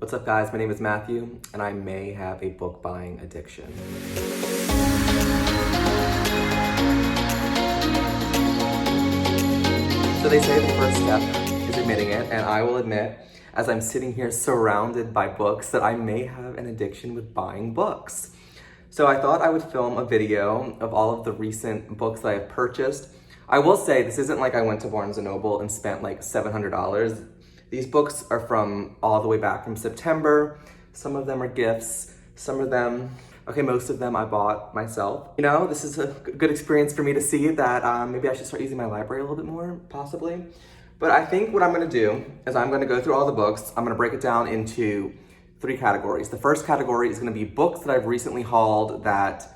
What's up guys, my name is Matthew, and I may have a book buying addiction. So they say the first step is admitting it, and I will admit, as I'm sitting here surrounded by books, that I may have an addiction with buying books. So I thought I would film a video of all of the recent books that I have purchased. I will say, this isn't like I went to Barnes & Noble and spent like $700. These books are from all the way back from September. Some of them are gifts, some of them, most of them I bought myself. You know, this is a good experience for me to see that maybe I should start using my library a little bit more, possibly. But I think what I'm gonna do is I'm gonna go through all the books. I'm gonna break it down into 3 categories. The first category is gonna be books that I've recently hauled that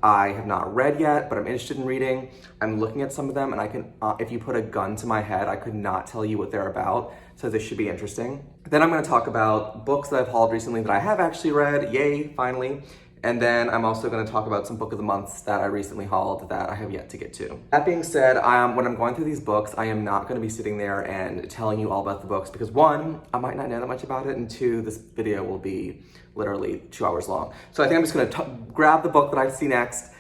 I have not read yet, but I'm interested in reading. I'm looking at some of them and I can, if you put a gun to my head, I could not tell you what they're about. So this should be interesting. Then I'm gonna talk about books that I've hauled recently that I have actually read, yay, finally. And then I'm also gonna talk about some book of the months that I recently hauled that I have yet to get to. That being said, when I'm going through these books, I am not gonna be sitting there and telling you all about the books because 1, I might not know that much about it, and 2, this video will be literally 2 hours long. So I think I'm just gonna grab the book that I see next,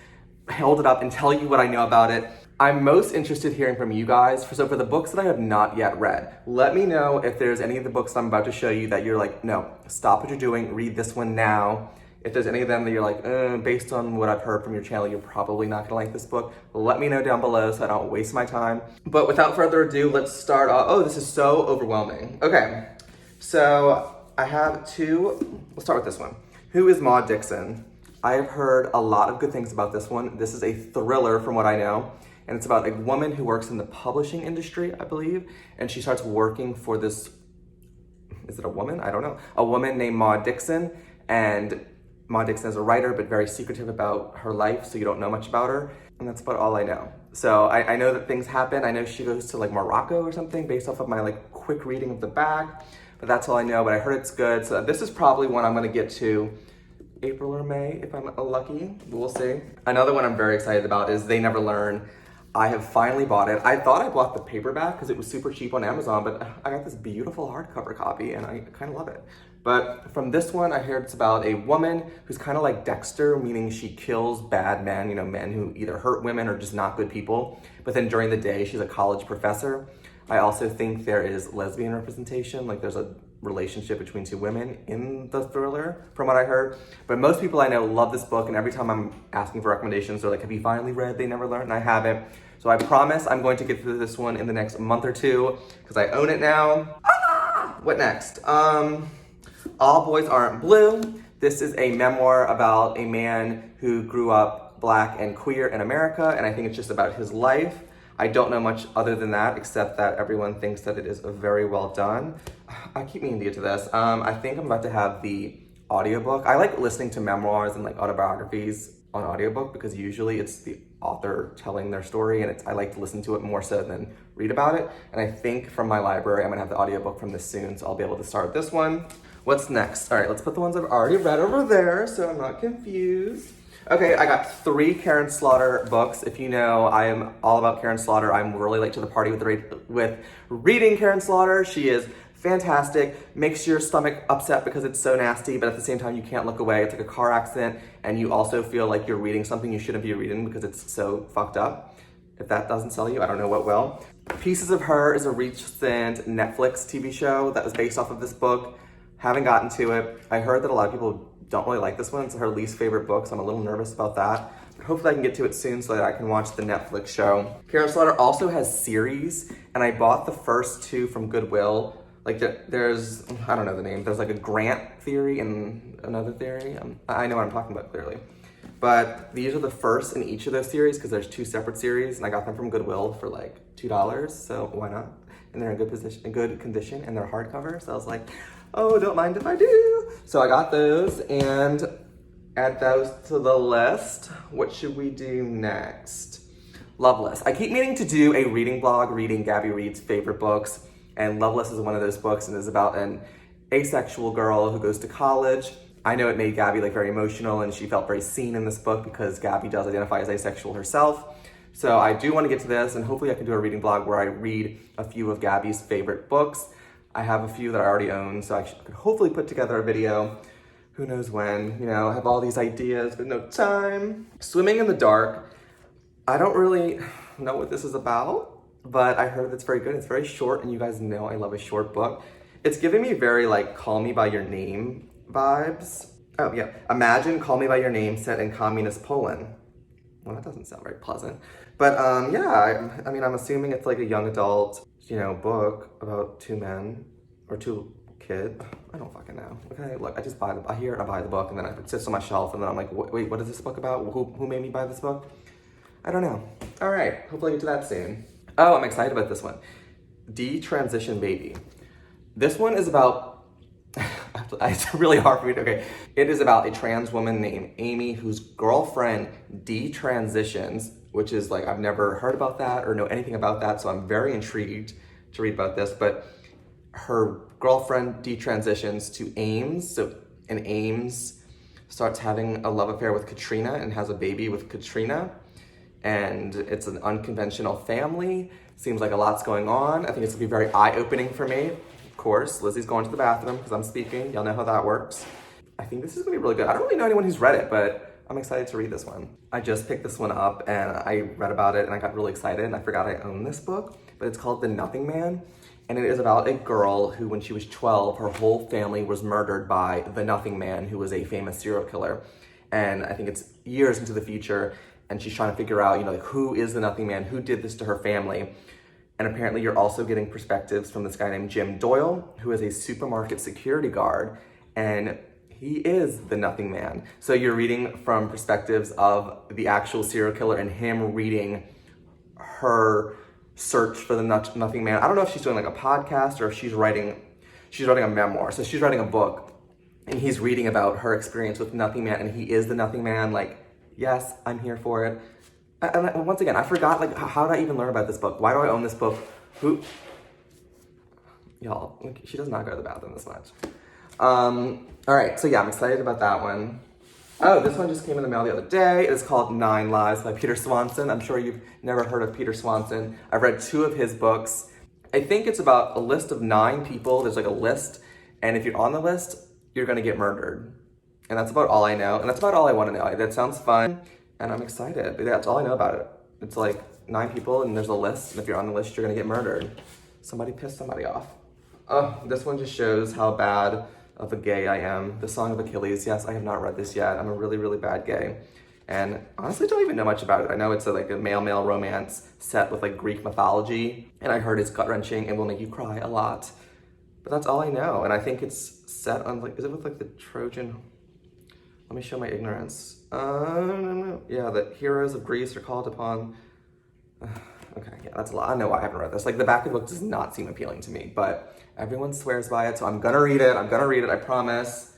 hold it up, and tell you what I know about it. I'm most interested hearing from you guys. So for the books that I have not yet read, let me know if there's any of the books I'm about to show you that you're like, no, stop what you're doing, read this one now. If there's any of them that you're like, based on what I've heard from your channel, you're probably not gonna like this book, let me know down below so I don't waste my time. But without further ado, let's start off. Oh, this is so overwhelming. Okay, so I have 2, let's start with this one. Who is Maud Dixon? I have heard a lot of good things about this one. This is a thriller from what I know. And it's about a woman who works in the publishing industry, I believe. And she starts working for this, is it a woman? I don't know. A woman named Maud Dixon. And Maud Dixon is a writer, but very secretive about her life, so you don't know much about her. And that's about all I know. So I know that things happen. I know she goes to like Morocco or something based off of my like quick reading of the back. But that's all I know, but I heard it's good. So this is probably one I'm gonna get to April or May if I'm lucky, we'll see. Another one I'm very excited about is They Never Learn. I have finally bought it. I thought I bought the paperback because it was super cheap on Amazon, but I got this beautiful hardcover copy and I kind of love it. But from this one, I heard it's about a woman who's kind of like Dexter, meaning she kills bad men, men who either hurt women or just not good people. But then during the day, she's a college professor. I also think there is lesbian representation, like there's a relationship between 2 women in the thriller, from what I heard. But most people I know love this book, and every time I'm asking for recommendations, they're like, have you finally read They Never Learn? And I haven't. So I promise I'm going to get through this one in the next month or 2, because I own it now. What next? All Boys Aren't Blue. This is a memoir about a man who grew up Black and queer in America, and I think it's just about his life. I don't know much other than that, except that everyone thinks that it is very well done. I keep meaning to get to this. I think I'm about to have the audiobook. I like listening to memoirs and like autobiographies on audiobook because usually it's the author telling their story, and I like to listen to it more so than read about it. And I think from my library, I'm gonna have the audiobook from this soon, so I'll be able to start this one. What's next? All right, let's put the ones I've already read over there so I'm not confused. Okay, I got 3 Karen Slaughter books. If you know, I am all about Karen Slaughter. I'm really late to the party with reading Karen Slaughter. She is fantastic. Makes your stomach upset because it's so nasty, but at the same time, you can't look away. It's like a car accident, and you also feel like you're reading something you shouldn't be reading because it's so fucked up. If that doesn't sell you, I don't know what will. Pieces of Her is a recent Netflix TV show that was based off of this book. Haven't gotten to it. I heard that a lot of people don't really like this one. It's her least favorite book, so I'm a little nervous about that. But hopefully I can get to it soon so that I can watch the Netflix show. Karen Slaughter also has series, and I bought the first 2 from Goodwill. Like there's, I don't know the name, there's like a Grant theory and another theory. I know what I'm talking about clearly. But these are the first in each of those series because there's 2 separate series, and I got them from Goodwill for like $2, so why not? And they're in good condition, and they're hardcover, so I was like, oh, don't mind if I do. So I got those and add those to the list. What should we do next? Loveless. I keep meaning to do a reading blog, reading Gabby Reed's favorite books, and Loveless is one of those books, and is about an asexual girl who goes to college. I know it made Gabby like very emotional, and she felt very seen in this book because Gabby does identify as asexual herself. So I do want to get to this, and hopefully I can do a reading blog where I read a few of Gabby's favorite books. I have a few that I already own, so I could hopefully put together a video. Who knows when, you know, I have all these ideas, but no time. Swimming in the Dark. I don't really know what this is about, but I heard it's very good. It's very short, and you guys know I love a short book. It's giving me very like Call Me By Your Name vibes. Oh yeah, imagine Call Me By Your Name set in communist Poland. Well, that doesn't sound very pleasant. But yeah, I mean, I'm assuming it's like a young adult, you know, book about two men or two kids. I don't fucking know. Okay, look, I just buy I hear it, I buy the book, and then it sits on my shelf, and then I'm like, wait, what is this book about? Who made me buy this book? I don't know. All right, hopefully I get to that soon. Oh, I'm excited about this one. Detransition Baby. This one is about, it's really hard for me to, okay. It is about a trans woman named Amy whose girlfriend detransitions, which is like, I've never heard about that or know anything about that, so I'm very intrigued to read about this, but her girlfriend detransitions to Ames, and Ames starts having a love affair with Katrina and has a baby with Katrina, and it's an unconventional family. Seems like a lot's going on. I think it's gonna be very eye-opening for me. Of course, Lizzie's going to the bathroom because I'm speaking. Y'all know how that works. I think this is gonna be really good. I don't really know anyone who's read it, but I'm excited to read this one. I just picked this one up and I read about it and I got really excited and I forgot I owned this book, but it's called The Nothing Man. And it is about a girl who, when she was 12, her whole family was murdered by the Nothing Man, who was a famous serial killer. And I think it's years into the future, and she's trying to figure out, you know, like, who is the Nothing Man? Who did this to her family? And apparently you're also getting perspectives from this guy named Jim Doyle, who is a supermarket security guard, and he is the Nothing Man. So you're reading from perspectives of the actual serial killer and him reading her search for the Nothing Man. I don't know if she's doing like a podcast or if she's writing a memoir. So she's writing a book and he's reading about her experience with Nothing Man, and he is the Nothing Man. Like, yes, I'm here for it. And once again, I forgot, like, how did I even learn about this book? Why do I own this book? Y'all, she does not go to the bathroom this much. All right, so yeah, I'm excited about that one. Oh, this one just came in the mail the other day. It is called 9 Lives by Peter Swanson. I'm sure you've never heard of Peter Swanson. I've read 2 of his books. I think it's about a list of 9 people. There's like a list, and if you're on the list, you're gonna get murdered. And that's about all I know, and that's about all I wanna know. That sounds fun, and I'm excited. That's all I know about it. It's like 9 people, and there's a list, and if you're on the list, you're gonna get murdered. Somebody pissed somebody off. Oh, this one just shows how bad of a gay I am. The Song of Achilles. Yes, I have not read this yet. I'm a really, really bad gay. And honestly, don't even know much about it. I know it's like a male-male romance set with like Greek mythology. And I heard it's gut-wrenching and will make you cry a lot. But that's all I know. And I think it's set on like, is it with like the Trojan? Let me show my ignorance. Yeah, the heroes of Greece are called upon. Okay, yeah, that's a lot. I know why I haven't read this. Like, the back of the book does not seem appealing to me, but everyone swears by it, so I'm gonna read it. I promise.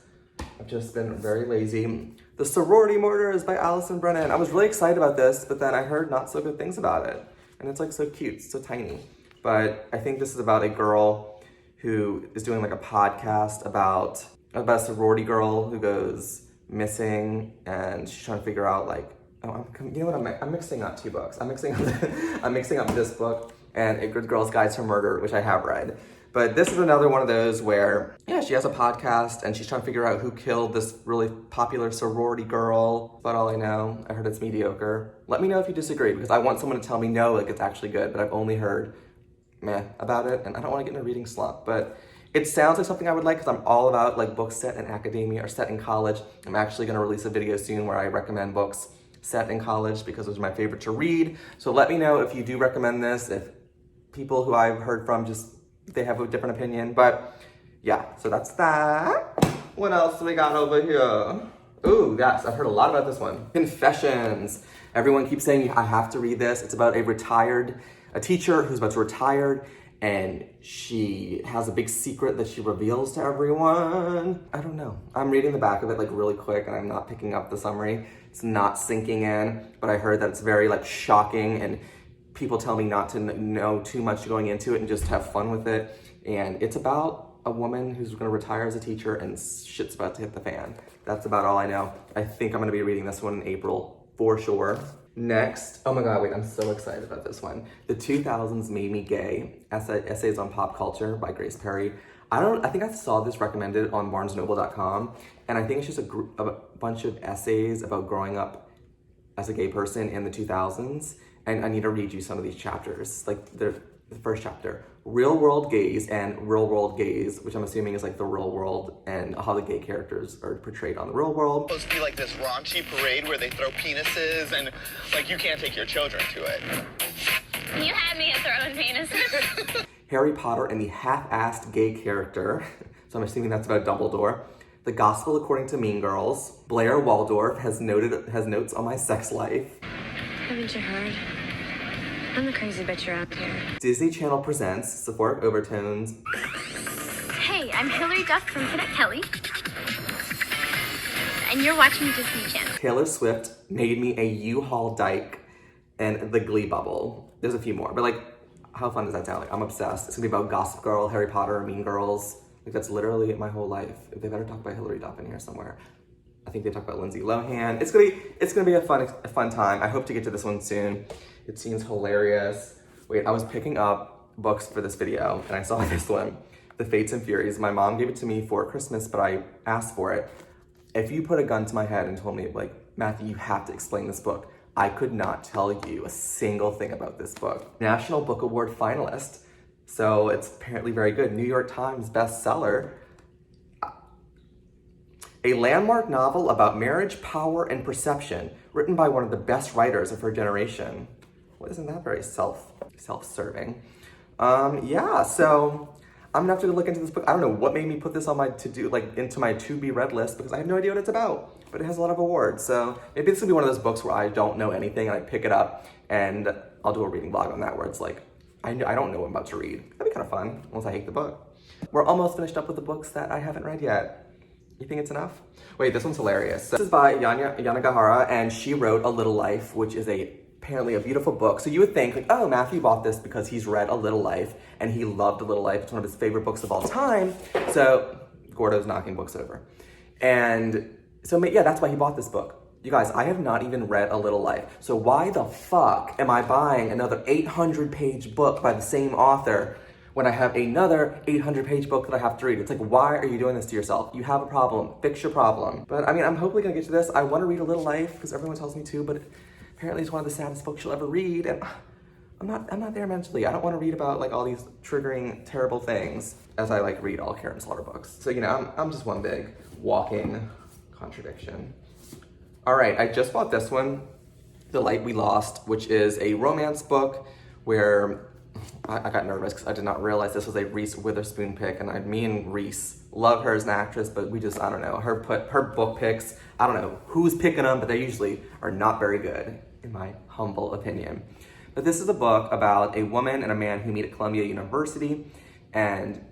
I've just been very lazy. The Sorority Murders by Alison Brennan. I was really excited about this, but then I heard not so good things about it. And it's like so cute, so tiny. But I think this is about a girl who is doing like a podcast about a sorority girl who goes missing, and she's trying to figure out like, you know what, I'm mixing up 2 books. I'm mixing up this book and A Good Girl's Guide to Murder, which I have read. But this is another one of those where, yeah, she has a podcast and she's trying to figure out who killed this really popular sorority girl. But all I know, I heard it's mediocre. Let me know if you disagree, because I want someone to tell me no, like it's actually good, but I've only heard meh about it, and I don't want to get in a reading slump. But it sounds like something I would like, because I'm all about like books set in academia or set in college. I'm actually going to release a video soon where I recommend books set in college because those are my favorite to read. So let me know if you do recommend this, if people who I've heard from just, they have a different opinion. But yeah, so that's that. What else do we got over here? Ooh, yes, I've heard a lot about this one. Confessions. Everyone keeps saying I have to read this. It's about a teacher who's about to retire, and she has a big secret that she reveals to everyone. I don't know. I'm reading the back of it like really quick, and I'm not picking up the summary. It's not sinking in, but I heard that it's very like shocking, and people tell me not to know too much going into it and just have fun with it. And it's about a woman who's gonna retire as a teacher and shit's about to hit the fan. That's about all I know. I think I'm gonna be reading this one in April for sure. Next, oh my god, wait, I'm so excited about this one. The 2000s Made Me Gay, Essays on Pop Culture by Grace Perry. I think I saw this recommended on barnesnoble.com, and I think it's just a bunch of essays about growing up as a gay person in the 2000s, and I need to read you some of these chapters. Like the first chapter, Real World Gays and Real World Gays, which I'm assuming is like the real world and how the gay characters are portrayed on the real world. It's supposed to be like this raunchy parade where they throw penises and like you can't take your children to it. You had me at throwing penises. Harry Potter and the half-assed gay character, so I'm assuming that's about Dumbledore. The Gospel According to Mean Girls. Blair Waldorf has notes on my sex life. Haven't you heard? I'm the crazy bitch around here. Disney Channel presents Sephoric Overtones. Hey, I'm Hillary Duff from Cadet Kelly. And you're watching Disney Channel. Taylor Swift made me a U-Haul dyke and the Glee bubble. There's a few more, but like, how fun does that sound? Like, I'm obsessed. It's gonna be about Gossip Girl, Harry Potter, Mean Girls. Like, that's literally my whole life. They better talk about Hillary Duff in here somewhere. I think they talk about Lindsay Lohan. It's gonna be a fun time. I hope to get to this one soon. It seems hilarious. Wait, I was picking up books for this video and I saw this one, The Fates and Furies. My mom gave it to me for Christmas, but I asked for it. If you put a gun to my head and told me, like, Matthew, you have to explain this book, I could not tell you a single thing about this book. National Book Award finalist, so it's apparently very good. New York Times bestseller. A landmark novel about marriage, power, and perception, written by one of the best writers of her generation. Well, isn't that very self-serving? Yeah, so I'm gonna have to look into this book. I don't know what made me put this on my into my to-be read list, because I have no idea what it's about, but it has a lot of awards. So maybe this will be one of those books where I don't know anything and I pick it up and I'll do a reading vlog on that where it's like, I don't know what I'm about to read. That'd be kind of fun, unless I hate the book. We're almost finished up with the books that I haven't read yet. You think it's enough? Wait, this one's hilarious. This is by Yanagihara, and she wrote A Little Life, which is apparently a beautiful book. So you would think, like, oh, Matthew bought this because he's read A Little Life and he loved A Little Life. It's one of his favorite books of all time. So Gordo's knocking books over. And so yeah, that's why he bought this book. You guys, I have not even read A Little Life. So why the fuck am I buying another 800-page book by the same author when I have another 800-page book that I have to read? It's like, why are you doing this to yourself? You have a problem, fix your problem. But I mean, I'm hopefully gonna get to this. I wanna read A Little Life because everyone tells me to, but apparently it's one of the saddest books you'll ever read, and I'm not there mentally. I don't wanna read about like all these triggering, terrible things as I like read all Karen Slaughter books. So, you know, I'm just one big walking contradiction. All right, I just bought this one, The Light We Lost, which is a romance book where I got nervous because I did not realize this was a Reese Witherspoon pick, and me and Reese love her as an actress, but we just, I don't know, her book picks, I don't know who's picking them, but they usually are not very good, in my humble opinion. But this is a book about a woman and a man who meet at Columbia University, and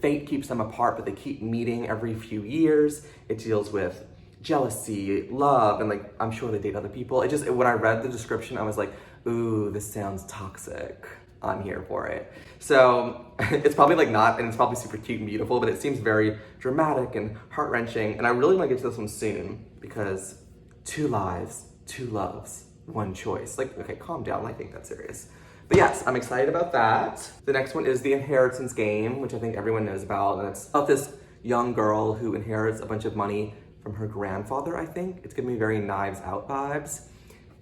fate keeps them apart, but they keep meeting every few years. It deals with jealousy, love, and like, I'm sure they date other people. When I read the description, I was like, ooh, this sounds toxic. I'm here for it. So it's probably like not, and it's probably super cute and beautiful, but it seems very dramatic and heart-wrenching. And I really want to get to this one soon because 2 lives, 2 loves, 1 choice. Like, okay, calm down. I think that's serious. But yes, I'm excited about that. The next one is The Inheritance Game, which I think everyone knows about. And it's about this young girl who inherits a bunch of money from her grandfather, I think. It's giving me very Knives Out vibes.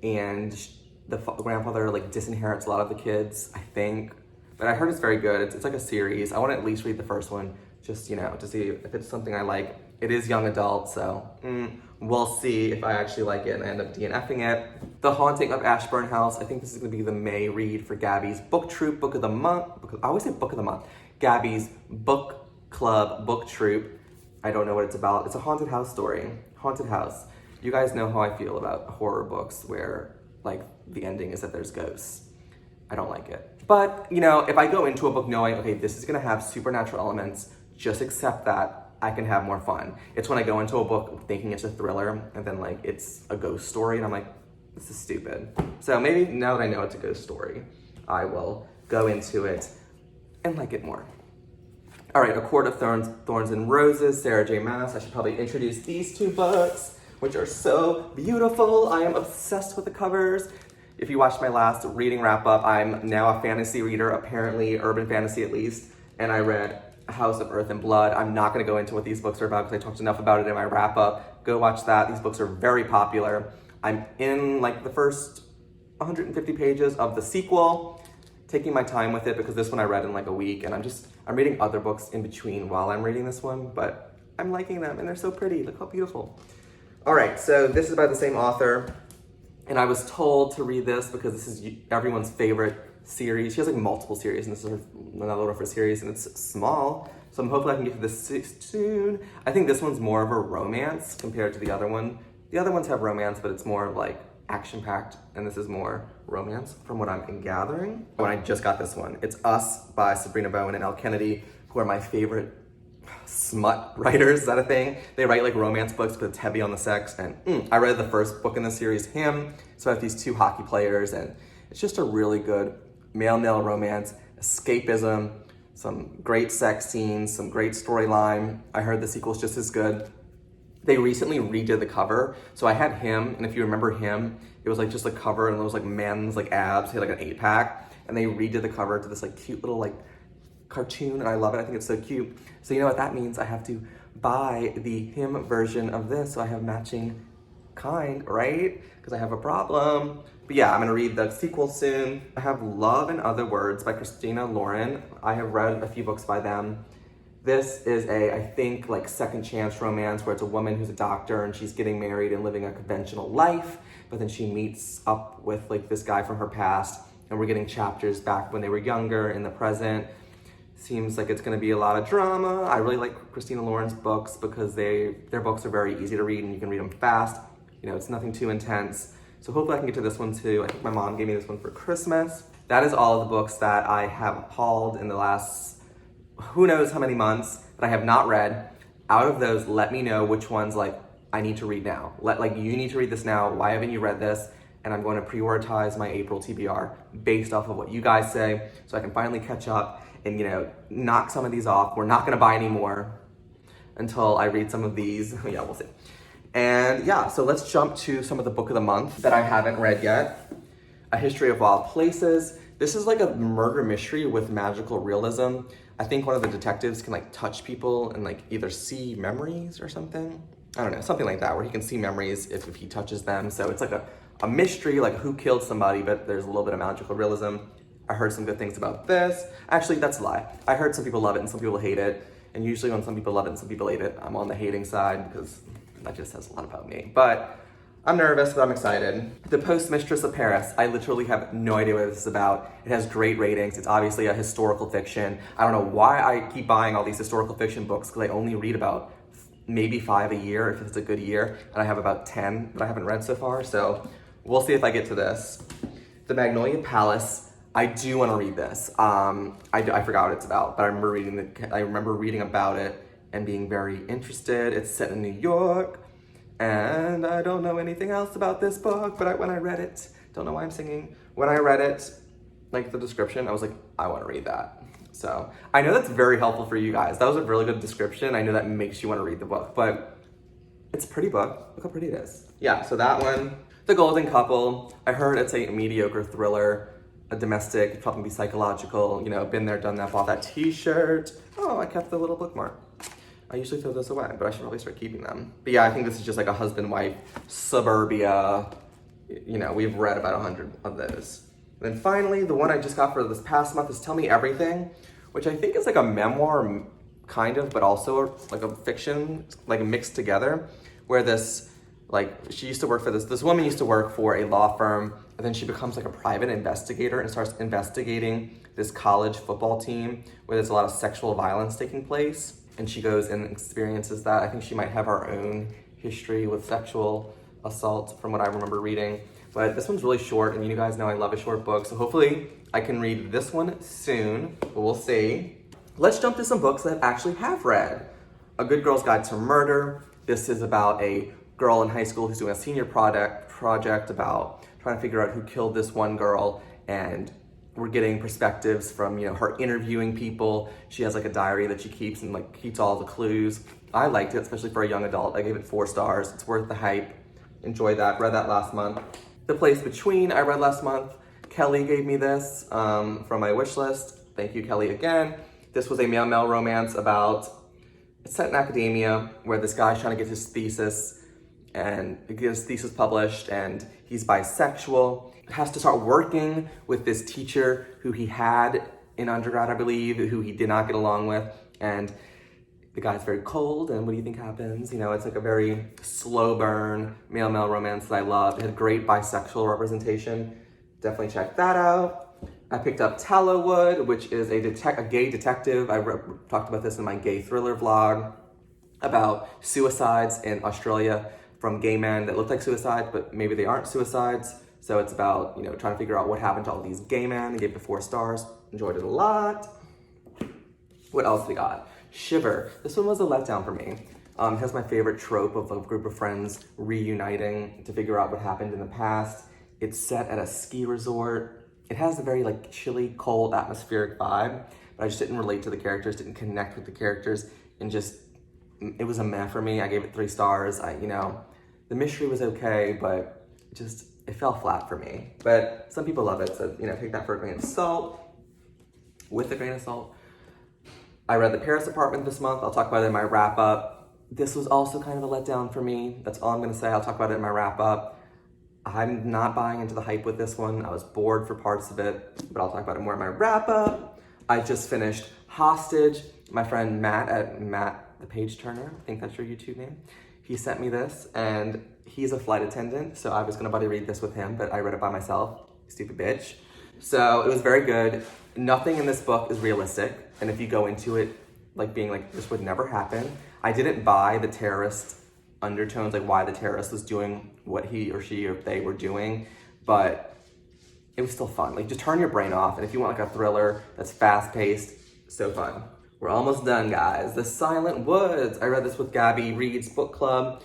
And the grandfather like disinherits a lot of the kids, I think. But I heard it's very good. It's like a series. I want to at least read the first one, just, you know, to see if it's something I like. It is young adult, so we'll see if I actually like it and I end up DNFing it. The Haunting of Ashburn House. I think this is going to be the May read for Gabby's book troop, book of the month. I always say book of the month. Gabby's book club, book troop. I don't know what it's about. It's a haunted house story. Haunted house. You guys know how I feel about horror books where like the ending is that there's ghosts. I don't like it. But, you know, if I go into a book knowing, okay, this is gonna have supernatural elements, just accept that, I can have more fun. It's when I go into a book thinking it's a thriller and then like it's a ghost story and I'm like, this is stupid. So maybe now that I know it's a ghost story, I will go into it and like it more. All right, A Court of Thorns and Roses, Sarah J. Maas. I should probably introduce these 2 books. which are so beautiful. I am obsessed with the covers. If you watched my last reading wrap up, I'm now a fantasy reader, apparently urban fantasy at least, and I read House of Earth and Blood. I'm not gonna go into what these books are about because I talked enough about it in my wrap up. Go watch that. These books are very popular. I'm in like the first 150 pages of the sequel, taking my time with it because this one I read in like a week, and I'm reading other books in between while I'm reading this one, but I'm liking them and they're so pretty. Look how beautiful. All right, so this is by the same author. And I was told to read this because this is everyone's favorite series. She has like multiple series, and this is another one of her series, and it's small. So I'm hoping I can get to this soon. I think this one's more of a romance compared to the other one. The other ones have romance, but it's more like action-packed, and this is more romance from what I'm gathering. When I just got this one, it's Us by Sabrina Bowen and Elle Kennedy, who are my favorite smut writers. Is that a thing? They write like romance books, but it's heavy on the sex. And I read the first book in the series, Him. So I have these two hockey players, and it's just a really good male-male romance, escapism, some great sex scenes, some great storyline. I heard the sequel's just as good. They recently redid the cover. So I had Him, and if you remember Him, it was like just a cover, and it was like men's like abs. He had like an 8-pack, and they redid the cover to this like cute little like cartoon, and I love it. I think it's so cute. So you know what that means? I have to buy the Him version of this so I have matching kind, right? Because I have a problem. But yeah, I'm gonna read the sequel soon. I have Love and Other Words by Christina Lauren. I have read a few books by them. This is I think like second chance romance where it's a woman who's a doctor and she's getting married and living a conventional life, but then she meets up with like this guy from her past, and we're getting chapters back when they were younger in the present. Seems like it's gonna be a lot of drama. I really like Christina Lauren's books because their books are very easy to read and you can read them fast. You know, it's nothing too intense. So hopefully I can get to this one too. I think my mom gave me this one for Christmas. That is all of the books that I have hauled in the last, who knows how many months that I have not read. Out of those, let me know which ones like I need to read now. You need to read this now. Why haven't you read this? And I'm going to prioritize my April TBR based off of what you guys say so I can finally catch up and, you know, knock some of these off. We're not gonna buy any more until I read some of these. Yeah, we'll see. And yeah, so let's jump to some of the book of the month that I haven't read yet. A History of Wild Places. This is like a murder mystery with magical realism. I think one of the detectives can like touch people and like either see memories or something. I don't know, something like that, where he can see memories if he touches them. So it's like a mystery, like who killed somebody, but there's a little bit of magical realism. I heard some good things about this. Actually, that's a lie. I heard some people love it and some people hate it. And usually when some people love it and some people hate it, I'm on the hating side because that just says a lot about me. But I'm nervous, but I'm excited. The Postmistress of Paris. I literally have no idea what this is about. It has great ratings. It's obviously a historical fiction. I don't know why I keep buying all these historical fiction books because I only read about maybe 5 a year if it's a good year. And I have about 10 that I haven't read so far. So we'll see if I get to this. The Magnolia Palace. I do want to read this. I forgot what it's about, but I remember reading about it and being very interested. It's set in New York, and I don't know anything else about this book, but when I read it, don't know why I'm singing. When I read it, like the description, I was like, I want to read that. So I know that's very helpful for you guys. That was a really good description. I know that makes you want to read the book, but it's a pretty book. Look how pretty it is. Yeah, so that one. The Golden Couple. I heard it's a mediocre thriller, a domestic, probably be psychological, you know, been there, done that, bought that t-shirt. Oh, I kept the little bookmark. I usually throw those away, but I should probably start keeping them. But yeah, I think this is just like a husband-wife, suburbia. You know, we've read about 100 of those. And then finally, the one I just got for this past month is Tell Me Everything, which I think is like a memoir, kind of, but also like a fiction, like mixed together, where this, like, she used to work for this woman used to work for a law firm, and then she becomes like a private investigator and starts investigating this college football team where there's a lot of sexual violence taking place. And she goes and experiences that. I think she might have her own history with sexual assault from what I remember reading. But this one's really short, and you guys know I love a short book, so hopefully I can read this one soon, but we'll see. Let's jump to some books that I actually have read. A Good Girl's Guide to Murder. This is about a girl in high school who's doing a senior project about trying to figure out who killed this one girl, and we're getting perspectives from, you know, her interviewing people. She has like a diary that she keeps and like keeps all the clues. I liked it, especially for a young adult. I gave it 4 stars. It's worth the hype. Enjoyed that. Read that last month. The Place Between I read last month. Kelly gave me this from my wish list. Thank you, Kelly, again. This was a male-male romance about, it's set in academia where this guy's trying to get his thesis published, and he's bisexual. Has to start working with this teacher who he had in undergrad, I believe, who he did not get along with, and the guy's very cold, and what do you think happens? You know, it's like a very slow burn male-male romance that I loved. It had great bisexual representation. Definitely check that out. I picked up Tallowood, which is a gay detective. I talked about this in my gay thriller vlog about suicides in Australia from gay men that look like suicides, but maybe they aren't suicides. So it's about, you know, trying to figure out what happened to all these gay men. I gave it 4 stars. Enjoyed it a lot. What else we got? Shiver. This one was a letdown for me. It has my favorite trope of a group of friends reuniting to figure out what happened in the past. It's set at a ski resort. It has a very like chilly, cold, atmospheric vibe, but I just didn't relate to the characters, didn't connect with the characters, and just, it was a meh for me. I gave it 3 stars. You know, the mystery was okay, but just, it fell flat for me. But some people love it, so, you know, take that for a grain of salt. With a grain of salt. I read The Paris Apartment this month. I'll talk about it in my wrap up. This was also kind of a letdown for me. That's all I'm gonna say. I'll talk about it in my wrap up. I'm not buying into the hype with this one. I was bored for parts of it, but I'll talk about it more in my wrap up. I just finished Hostage. My friend Matt the Page Turner, I think that's your YouTube name. He sent me this, and he's a flight attendant, so I was gonna buddy read this with him, but I read it by myself, stupid bitch. So it was very good. Nothing in this book is realistic, and if you go into it like being like, this would never happen, I didn't buy the terrorist undertones, like why the terrorist was doing what he or she or they were doing, but it was still fun. Like, just turn your brain off, and if you want like a thriller that's fast-paced, so fun. We're almost done, guys. The Silent Woods. I read this with Gabby Reed's book club.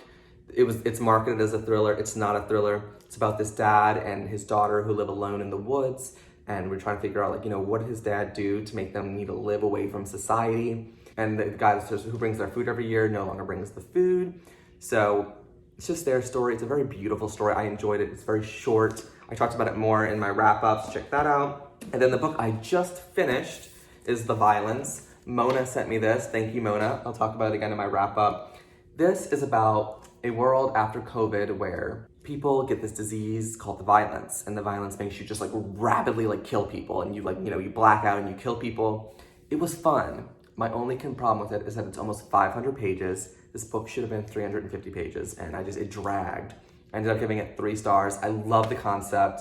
It's marketed as a thriller. It's not a thriller. It's about this dad and his daughter who live alone in the woods, and we're trying to figure out, like, you know, what did his dad do to make them need to live away from society? And the guy who brings their food every year no longer brings the food. So it's just their story. It's a very beautiful story. I enjoyed it. It's very short. I talked about it more in my wrap-ups. Check that out. And then the book I just finished is The Violence. Mona sent me this. Thank you, Mona. I'll talk about it again in my wrap-up. This is about a world after COVID where people get this disease called the violence, and the violence makes you just like rapidly like kill people, and you like, you know, you black out and you kill people. It was fun. My only problem with it is that it's almost 500 pages. This book should have been 350 pages, and it dragged. I ended up giving it 3 stars. I love the concept.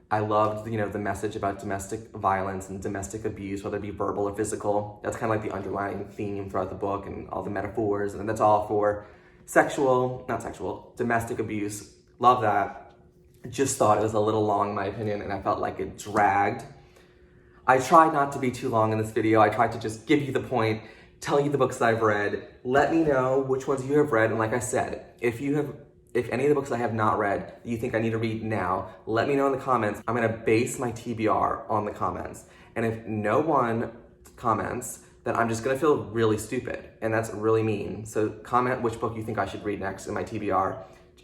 I loved, you know, the message about domestic violence and domestic abuse, whether it be verbal or physical. That's kind of like the underlying theme throughout the book, and all the metaphors, and that's all for domestic abuse. Love that. Just thought it was a little long in my opinion, and I felt like it dragged. I tried not to be too long in this video. I tried to just give you the point, tell you the books that I've read. Let me know which ones you have read, and like I said, if any of the books I have not read that you think I need to read now, let me know in the comments. I'm gonna base my TBR on the comments. And if no one comments, then I'm just gonna feel really stupid, and that's really mean. So comment which book you think I should read next in my TBR.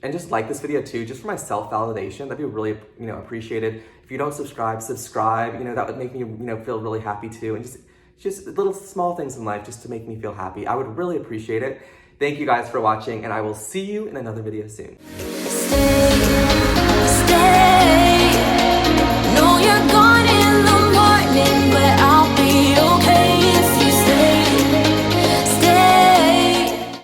And just like this video too, just for my self-validation. That'd be really, you know, appreciated. If you don't subscribe, you know, that would make me, you know, feel really happy too. And just little small things in life just to make me feel happy. I would really appreciate it. Thank you guys for watching, and I will see you in another video soon.